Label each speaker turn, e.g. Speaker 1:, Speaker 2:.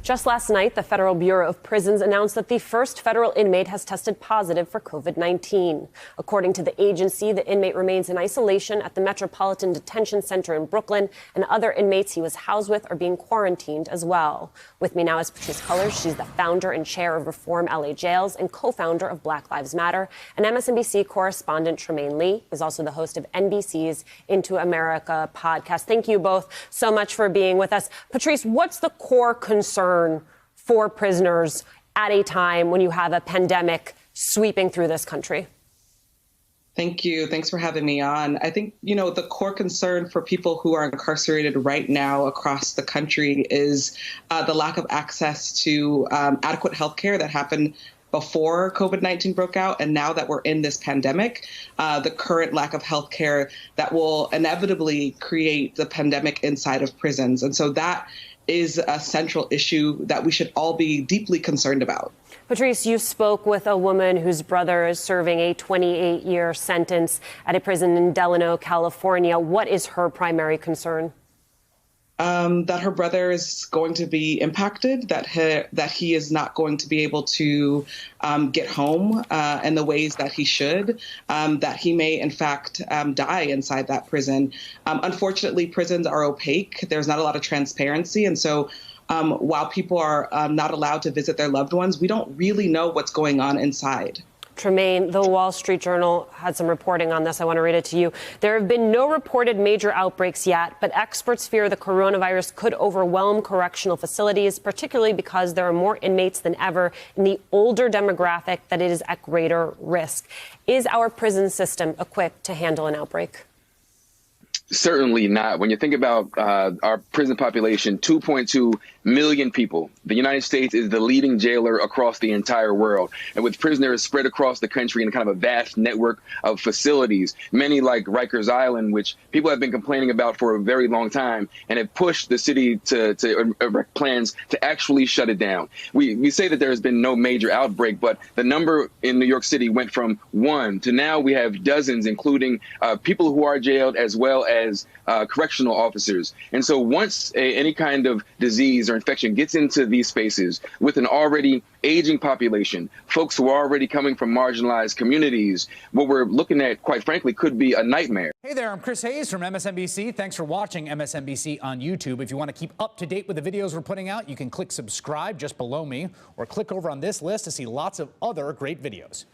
Speaker 1: Just last night, the Federal Bureau of Prisons announced that the first federal inmate has tested positive for COVID-19. According to the agency, the inmate remains in isolation at the Metropolitan Detention Center in Brooklyn, and other inmates he was housed with are being quarantined as well. With me now is Patrice Cullors. She's the founder and chair of Reform LA Jails and co-founder of Black Lives Matter. And MSNBC correspondent Tremaine Lee is also the host of NBC's Into America podcast. Thank you both so much for being with us. Patrice, what's the core concern for prisoners at a time when you have a pandemic sweeping through this country?
Speaker 2: Thank you. Thanks for having me on. I think, the core concern for people who are incarcerated right now across the country is the lack of access to adequate health care that happened before COVID-19 broke out. And now that we're in this pandemic, the current lack of health care that will inevitably create the pandemic inside of prisons. And so that is a central issue that we should all be deeply concerned about.
Speaker 1: Patrice, you spoke with a woman whose brother is serving a 28-year sentence at a prison in Delano, California. What is her primary concern?
Speaker 2: That her brother is going to be impacted, that he is not going to be able to get home in the ways that he should, that he may, in fact, die inside that prison. Unfortunately, prisons are opaque. There's not a lot of transparency. And so while people are not allowed to visit their loved ones, we don't really know what's going on inside.
Speaker 1: Tremaine, the Wall Street Journal had some reporting on this. I want to read it to you. There have been no reported major outbreaks yet, but experts fear the coronavirus could overwhelm correctional facilities, particularly because there are more inmates than ever in the older demographic that it is at greater risk. Is our prison system equipped to handle an outbreak?
Speaker 3: Certainly not. When you think about our prison population, 2.2 million people, the United States is the leading jailer across the entire world. And with prisoners spread across the country in kind of a vast network of facilities, many like Rikers Island, which people have been complaining about for a very long time and have pushed the city to erect plans to actually shut it down. We say that there has been no major outbreak, but the number in New York City went from 1 to now we have dozens, including people who are jailed as well as correctional officers. And so once any kind of disease or infection gets into these spaces with an already aging population, folks who are already coming from marginalized communities, what we're looking at, quite frankly, could be a nightmare.
Speaker 4: Hey there, I'm Chris Hayes from MSNBC. Thanks for watching MSNBC on YouTube. If you want to keep up to date with the videos we're putting out, you can click subscribe just below me or click over on this list to see lots of other great videos.